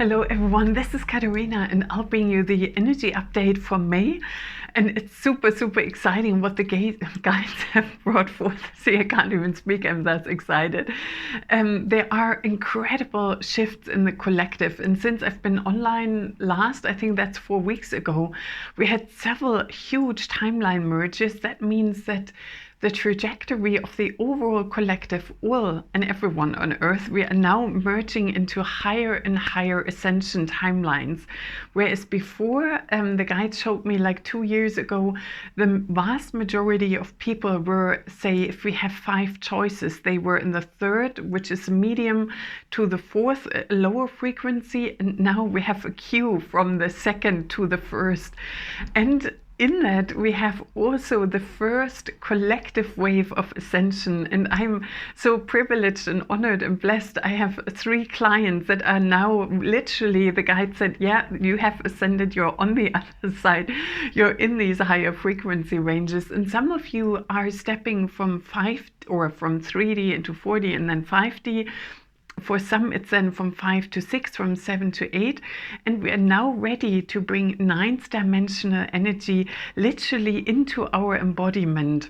Hello everyone, this is Katerina and I'll bring you the energy update for May. And it's super exciting what the guides have brought forth. See, I can't even speak, I'm that excited. There are incredible shifts in the collective. And since I've been online last, I think that's 4 weeks ago, we had several huge timeline merges. That means that the trajectory of the overall collective, all and everyone on Earth, we are now merging into higher and higher ascension timelines. Whereas before, the guides showed me like 2 years ago, the vast majority of people were, say, if we have 5 choices, they were in the third, which is medium, to the fourth, lower frequency. And now we have a queue from the second to the first. And in that, we have also the first collective wave of ascension. And I'm so privileged and honored and blessed. I have 3 clients that are now literally, the guide said, yeah, you have ascended, you're on the other side, you're in these higher frequency ranges. And some of you are stepping from 5 or from 3D into 4D and then 5D. For some, it's then from 5 to 6, from 7 to 8. And we are now ready to bring 9th dimensional energy literally into our embodiment.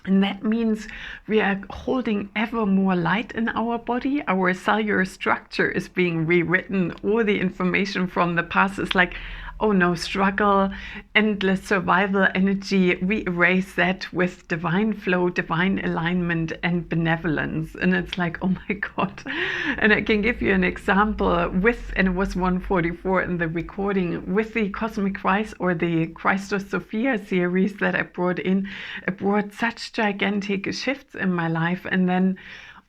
And that means we are holding ever more light in our body. Our cellular structure is being rewritten. All the information from the past is like, oh no, struggle, endless survival energy. We erase that with divine flow, divine alignment, and benevolence. And it's like, oh my God. And I can give you an example with, and it was 144 in the recording, with the Cosmic Christ or the Christos Sophia series that I brought in. It brought such gigantic shifts in my life. And then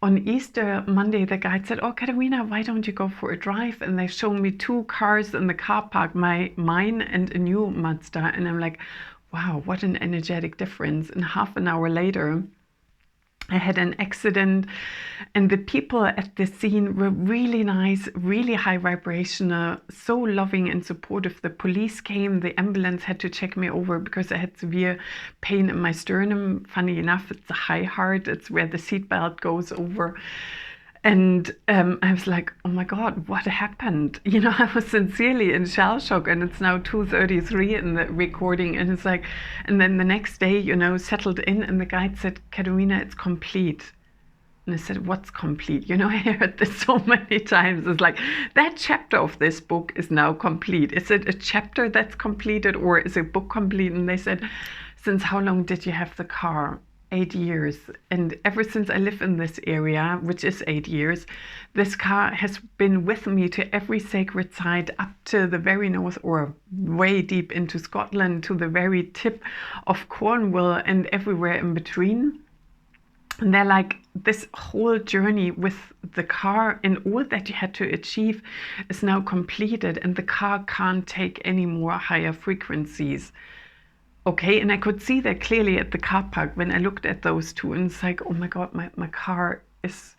on Easter Monday, the guide said, oh, Katerina, why don't you go for a drive? And they showed me 2 cars in the car park, mine and a new Mazda. And I'm like, wow, what an energetic difference. And half an hour later, I had an accident, and the people at the scene were really nice, really high vibrational, so loving and supportive. The police came, the ambulance had to check me over because I had severe pain in my sternum. Funny enough, it's a high heart, it's where the seatbelt goes over. And I was like, oh my God, what happened? You know, I was sincerely in shell shock, and it's now 2:33 in the recording. And it's like, and then the next day, you know, settled in, and the guide said, Katerina, it's complete. And I said, what's complete? You know, I heard this so many times. It's like, that chapter of this book is now complete. Is it a chapter that's completed, or is a book complete? And they said, since how long did you have the car? 8 years. And ever since I live in this area, which is 8 years, this car has been with me to every sacred site, up to the very north or way deep into Scotland, to the very tip of Cornwall and everywhere in between. And they're like, this whole journey with the car and all that you had to achieve is now completed, and the car can't take any more higher frequencies. Okay, and I could see that clearly at the car park when I looked at those 2, and it's like, oh my God, my car is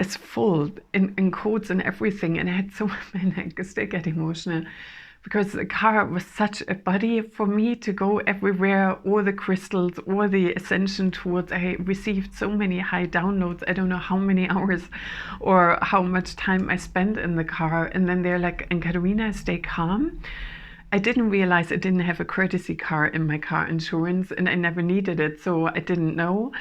full in codes and everything. And I had so many, I still get emotional, because the car was such a buddy for me to go everywhere, all the crystals, all the Ascension tools. I received so many high downloads. I don't know how many hours or how much time I spent in the car. And then they're like, and Katerina, stay calm. I didn't realize I didn't have a courtesy car in my car insurance, and I never needed it, so I didn't know.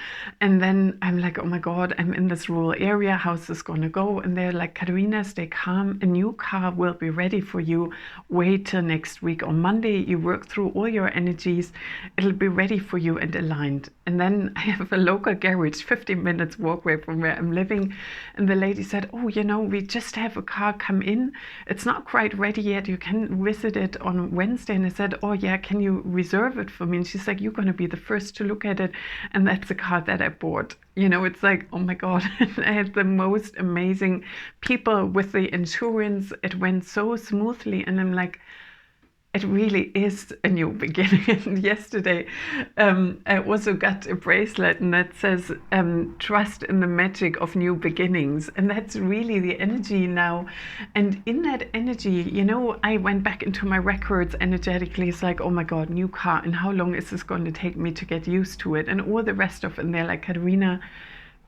And then I'm like, oh my God, I'm in this rural area, how's this gonna go? And they're like, Katerina, stay calm, a new car will be ready for you. Wait till next week. On Monday, you work through all your energies, it'll be ready for you and aligned. And then I have a local garage, 15 minutes walkway from where I'm living. And the lady said, oh, you know, we just have a car come in. It's not quite ready yet. You can visit it on Wednesday. And I said, oh yeah, can you reserve it for me? And she's like, you're going to be the first to look at it. And that's the car that I bought. You know, it's like, oh my God, I had the most amazing people with the insurance. It went so smoothly. And I'm like, it really is a new beginning. And yesterday, I also got a bracelet, and that says, trust in the magic of new beginnings. And that's really the energy now. And in that energy, you know, I went back into my records energetically. It's like, oh my God, new car. And how long is this going to take me to get used to it? And all the rest of it. And they're like, Katerina,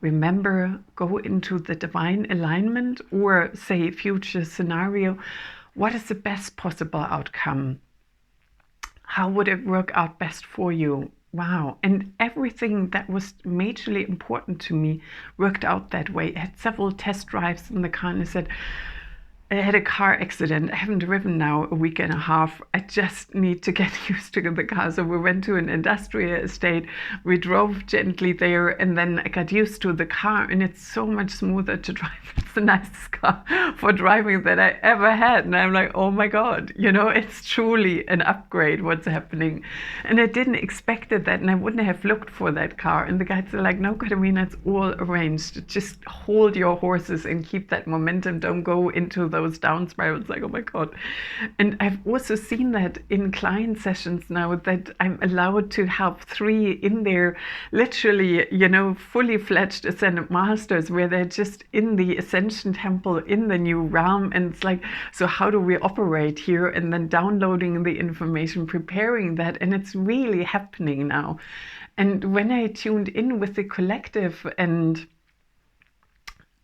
remember, go into the divine alignment, or say future scenario, what is the best possible outcome? How would it work out best for you? Wow. And everything that was majorly important to me worked out that way. I had several test drives in the car, and I said, I had a car accident. I haven't driven now a week and a half. I just need to get used to the car. So we went to an industrial estate. We drove gently there, and then I got used to the car, and it's so much smoother to drive. It's the nicest car for driving that I ever had. And I'm like, oh my God, it's truly an upgrade what's happening. And I didn't expect that, and I wouldn't have looked for that car. And the guys are like, no, Katerina, it's all arranged. Just hold your horses and keep that momentum. Don't go into those down spirals. Like, oh my God. And I've also seen that in client sessions now, that I'm allowed to have 3 in there, literally, fully fledged ascended masters, where they're just in the Ascension temple in the new realm. And it's like, so how do we operate here? And then downloading the information, preparing that. And it's really happening now. And when I tuned in with the collective, and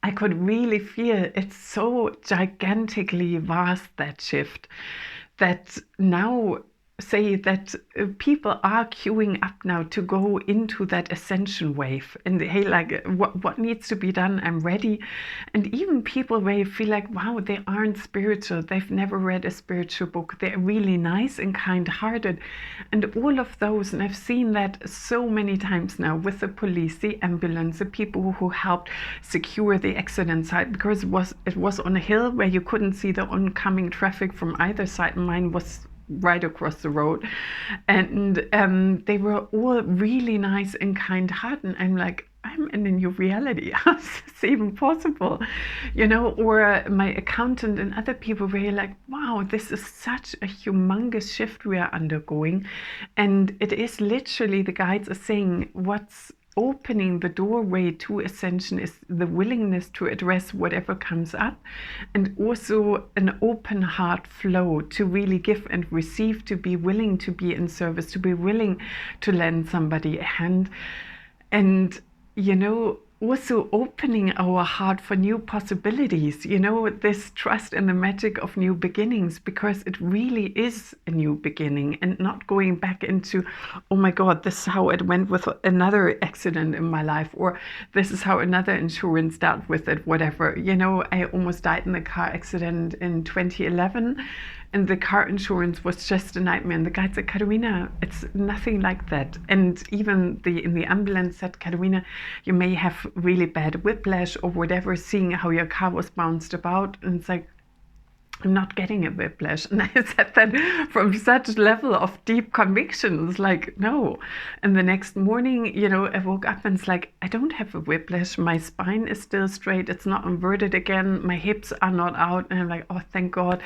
I could really feel it's so gigantically vast, that shift, that now say that people are queuing up now to go into that ascension wave, and hey, like, what needs to be done, I'm ready. And even people where you feel like, wow, they aren't spiritual, they've never read a spiritual book, they're really nice and kind-hearted, and all of those. And I've seen that so many times now with the police, the ambulance, the people who helped secure the accident site, because it was on a hill where you couldn't see the oncoming traffic from either side. Mine was right across the road, and they were all really nice and kind-hearted. And I'm like, I'm in a new reality. How is this even possible? Or my accountant and other people were like, wow, this is such a humongous shift we are undergoing. And it is literally, the guides are saying, what's opening the doorway to ascension is the willingness to address whatever comes up, and also an open heart flow to really give and receive, to be willing to be in service, to be willing to lend somebody a hand. And also opening our heart for new possibilities, this trust in the magic of new beginnings, because it really is a new beginning, and not going back into, oh my God, this is how it went with another accident in my life, or this is how another insurance dealt with it, whatever. I almost died in a car accident in 2011. And the car insurance was just a nightmare. And the guy said, Katerina, it's nothing like that. And even in the ambulance said, Katerina, you may have really bad whiplash or whatever, seeing how your car was bounced about. And it's like, I'm not getting a whiplash. And I said that from such a level of deep conviction. It's like, no. And the next morning, I woke up and it's like, I don't have a whiplash. My spine is still straight. It's not inverted again. My hips are not out. And I'm like, oh, thank God.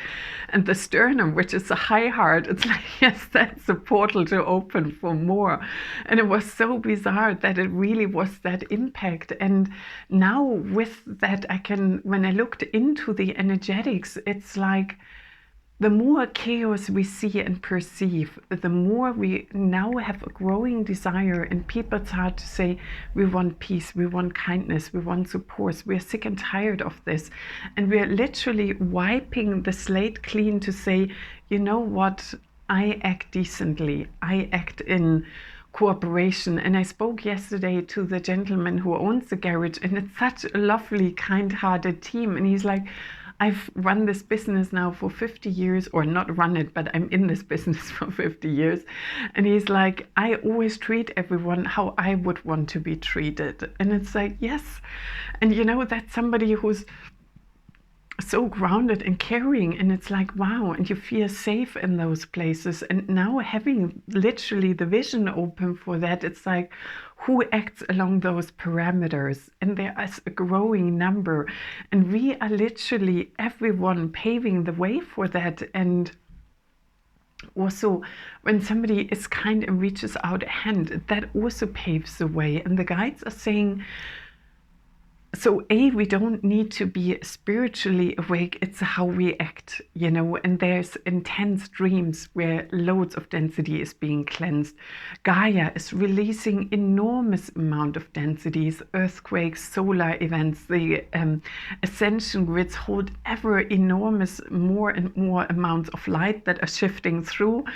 And the sternum, which is the high heart, it's like, yes, that's a portal to open for more. And it was so bizarre that it really was that impact. And now with that, when I looked into the energetics, it's like, the more chaos we see and perceive, the more we now have a growing desire in people's heart to say, we want peace, we want kindness, we want support, we're sick and tired of this. And we're literally wiping the slate clean to say, you know what, I act decently, I act in cooperation. And I spoke yesterday to the gentleman who owns the garage, and it's such a lovely, kind-hearted team. And he's like, I've run this business now for 50 years, or not run it, but I'm in this business for 50 years. And he's like, I always treat everyone how I would want to be treated. And it's like, yes. And that's somebody who's so grounded and caring, and it's like, wow, and you feel safe in those places. And now having literally the vision open for that, it's like, who acts along those parameters? And there is a growing number, and we are literally everyone paving the way for that. And also, when somebody is kind and reaches out a hand, that also paves the way. And the guides are saying, So we don't need to be spiritually awake, it's how we act, and there's intense dreams where loads of density is being cleansed. Gaia is releasing enormous amount of densities, earthquakes, solar events. The ascension grids hold ever enormous more and more amounts of light that are shifting through,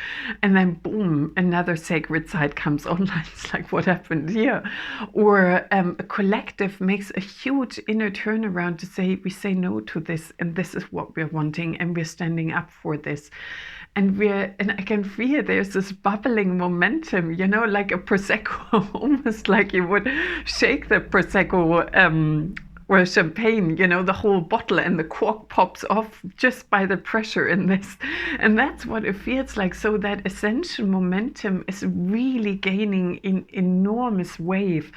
and then boom, another sacred site comes online. It's like, what happened here? Or a collective makes a huge inner turnaround to say, we say no to this, and this is what we're wanting, and we're standing up for this. And I can feel there's this bubbling momentum, like a Prosecco, almost like you would shake the Prosecco or champagne, the whole bottle and the cork pops off just by the pressure in this. And that's what it feels like. So that ascension momentum is really gaining in enormous wave.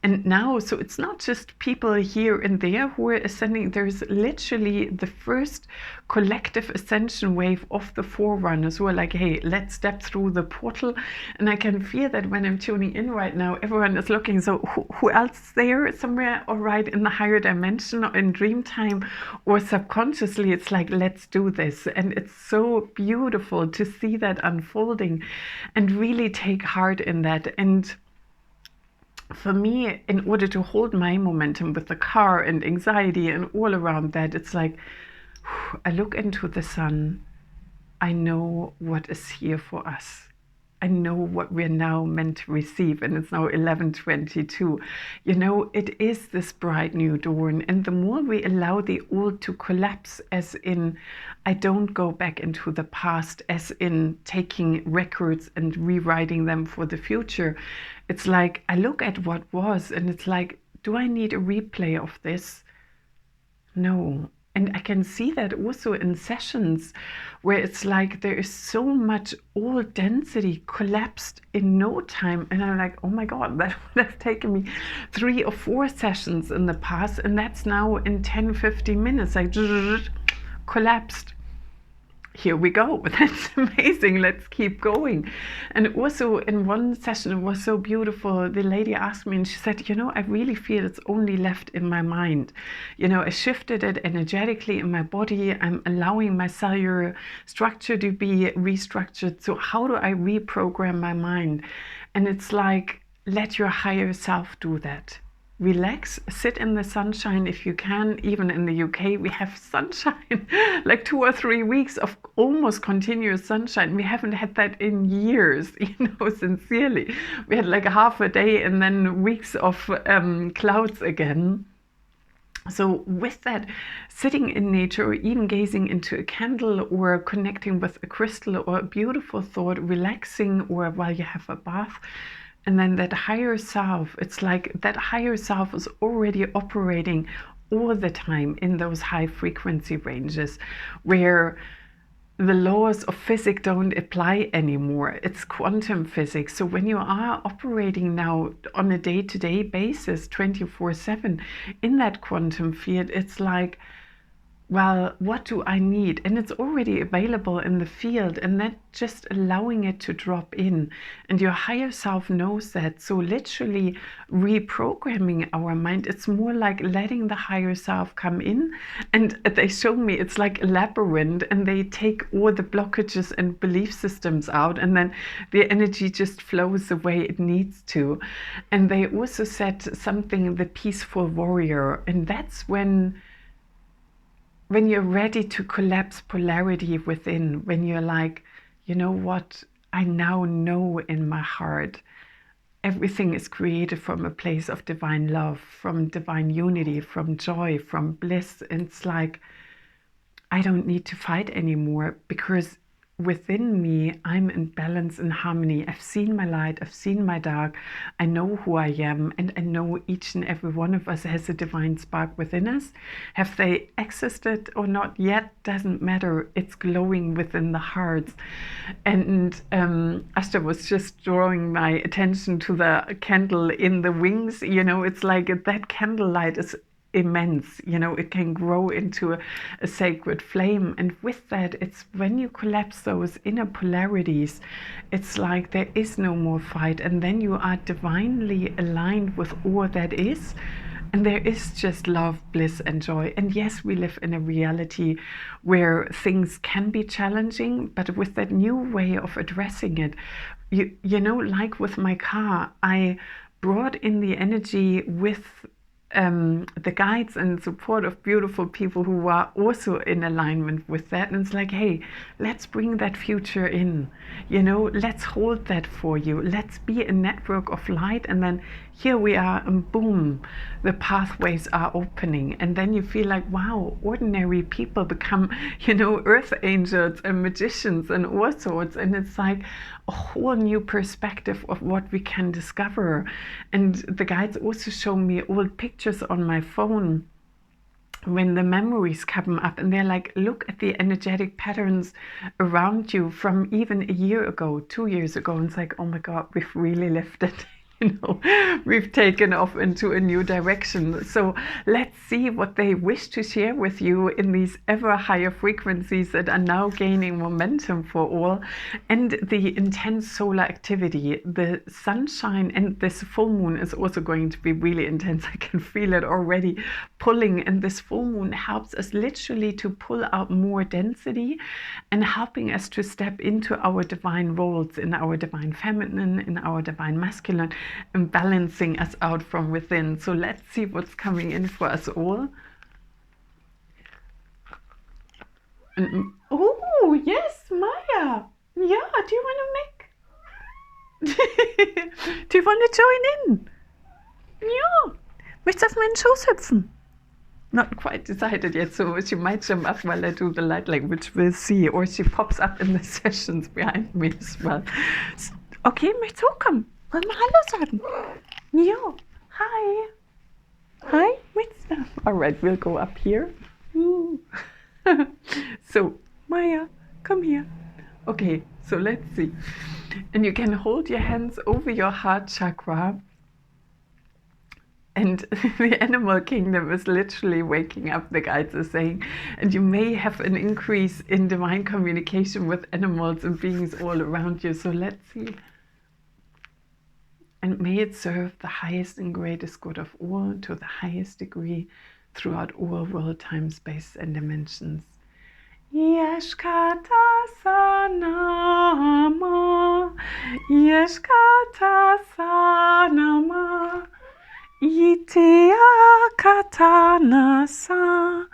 And now, so it's not just people here and there who are ascending, there's literally the first collective ascension wave of the forerunners who are like, hey, let's step through the portal. And I can feel that when I'm tuning in right now, everyone is looking, so who else is there somewhere, or right in the higher dimension or in dream time or subconsciously, it's like, let's do this. And it's so beautiful to see that unfolding and really take heart in that. And for me, in order to hold my momentum with the car and anxiety and all around that, it's like, I look into the sun. I know what is here for us. I know what we're now meant to receive, and it's now 11:22. It is this bright new dawn, and the more we allow the old to collapse, as in, I don't go back into the past, as in taking records and rewriting them for the future. It's like, I look at what was, and it's like, do I need a replay of this? No. And I can see that also in sessions where it's like there is so much old density collapsed in no time. And I'm like, oh my God, that would have taken me 3 or 4 sessions in the past. And that's now in 10, 15 minutes, like collapsed. Here we go. That's amazing. Let's keep going. And also in one session, it was so beautiful. The lady asked me and she said, I really feel it's only left in my mind. I shifted it energetically in my body. I'm allowing my cellular structure to be restructured. So how do I reprogram my mind? And it's like, let your higher self do that. Relax, sit in the sunshine if you can. Even in the UK, we have sunshine, like 2 or 3 weeks of almost continuous sunshine. We haven't had that in years, sincerely. We had like half a day and then weeks of clouds again. So with that, sitting in nature or even gazing into a candle or connecting with a crystal or a beautiful thought, relaxing, or while you have a bath, and then that higher self, it's like that higher self is already operating all the time in those high frequency ranges where the laws of physics don't apply anymore. It's quantum physics. So when you are operating now on a day-to-day basis, 24/7 in that quantum field, it's like, well, what do I need? And it's already available in the field, and that just allowing it to drop in. And your higher self knows that. So literally reprogramming our mind, it's more like letting the higher self come in. And they show me it's like a labyrinth, and they take all the blockages and belief systems out, and then the energy just flows the way it needs to. And they also said something, the peaceful warrior. And that's when you're ready to collapse polarity within, when you're like, you know what, I now know in my heart, everything is created from a place of divine love, from divine unity, from joy, from bliss. And it's like, I don't need to fight anymore, because within me, I'm in balance and harmony. I've seen my light, I've seen my dark. I know who I am, and I know each and every one of us has a divine spark within us. Have they accessed it or not yet? Doesn't matter. It's glowing within the hearts. And Asta was just drawing my attention to the candle in the wings. It's like that candlelight is immense. It can grow into a sacred flame. And with that, it's when you collapse those inner polarities, it's like there is no more fight. And then you are divinely aligned with all that is. And there is just love, bliss, and joy. And yes, we live in a reality where things can be challenging, but with that new way of addressing it, you know, like with my car, I brought in the energy with the guides and support of beautiful people who are also in alignment with that. And it's like, hey, let's bring that future in, you know, let's hold that for you. Let's be a network of light. And then here we are, and boom, the pathways are opening. And then you feel like, wow, ordinary people become, you know, earth angels and magicians and all sorts. And it's like a whole new perspective of what we can discover. And the guides also show me old pictures on my phone when the memories come up, and they're like, look at the energetic patterns around you from even a year ago, 2 years ago. And it's like, oh my God, we've really lifted. You know, we've taken off into a new direction. So let's see what they wish to share with you in these ever higher frequencies that are now gaining momentum for all. And the intense solar activity, the sunshine, and this full moon is also going to be really intense. I can feel it already pulling. And this full moon helps us literally to pull out more density and helping us to step into our divine roles, in our divine feminine, in our divine masculine, and balancing us out from within. So let's see what's coming in for us all. Oh, yes, Maya. Yeah, do you want to make... do you want to join in? Ja. Möchtest du auf meinen Schoß hüpfen? Not quite decided yet, so she might jump up while I do the light language. We'll see. Or she pops up in the sessions behind me as well. Okay, möchtest du hochkommen? Wollen wir Hallo sagen? Ja. Hi. Hi, möchtest du? All right, we'll go up here. So, Maya, come here. Okay, so let's see. And you can hold your hands over your heart chakra. And the animal kingdom is literally waking up, the guides are saying. And you may have an increase in divine communication with animals and beings all around you. So let's see. And may it serve the highest and greatest good of all to the highest degree throughout all world, time, space, and dimensions. Yeshkata Sanama, Yeshkata Sanama. Itea katana sa,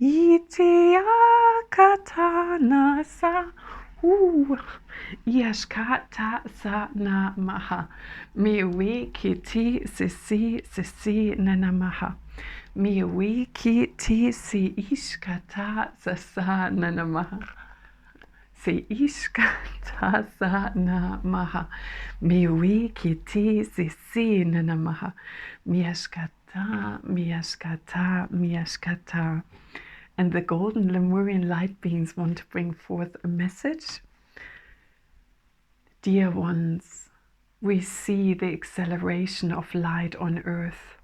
itea katana sa. Yashkata sa na maha. Miwi kiti sisi nanamaha. Miwi kiti si ishkata sa nanamaha. Se ishkata sa na maha. Miwi kiti sisi nanamaha. Miashkata, miashkata, miashkata. And the golden Lemurian light beings want to bring forth a message. Dear ones, we see the acceleration of light on earth.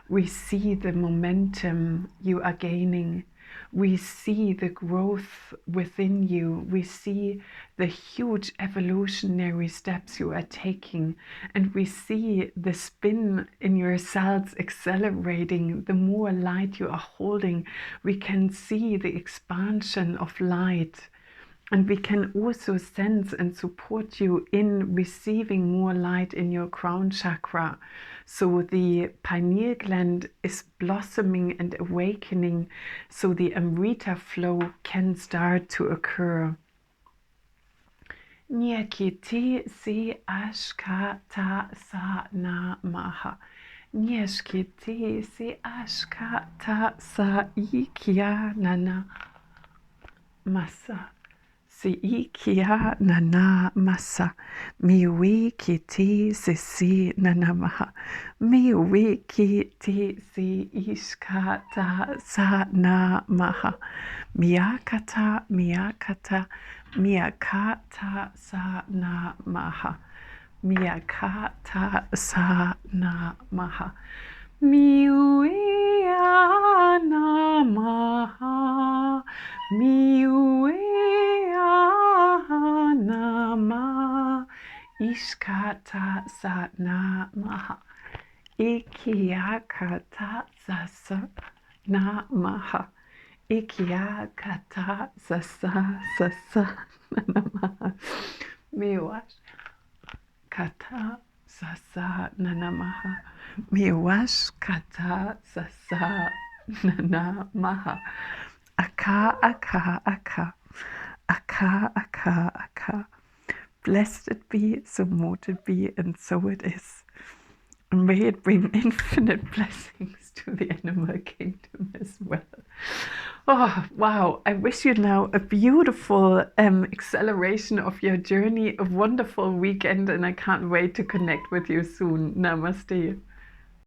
We see the momentum you are gaining. We see the growth within you. We see the huge evolutionary steps you are taking. And we see the spin in your cells accelerating. The more light you are holding, we can see the expansion of light. And we can also sense and support you in receiving more light in your crown chakra. So the pineal gland is blossoming and awakening, so the Amrita flow can start to occur. Nyakiti si ashkata sa na maha. Nyashkiti si ashkata sa ikya nana masa. Si ikia nana masa, miwi kiti sisi nana maha, miwi kiti si ishkata sa na maha, miakata, miakata, miakata sa na maha, miakata sa na maha. Miuia namaha, miuia nama, ishkata satnamaha, ik Ikiakata sasa namaha. Ikiakata sasa namaha. Miwash kata sasa nanamaha. Miwash kata sasa nanamaha. Aka, aka, aka. Aka, aka, aka. Blessed it be, so mote it be, and so it is. And may it bring infinite blessings to the animal kingdom as well. Oh, wow. I wish you now a beautiful acceleration of your journey, a wonderful weekend, and I can't wait to connect with you soon. Namaste.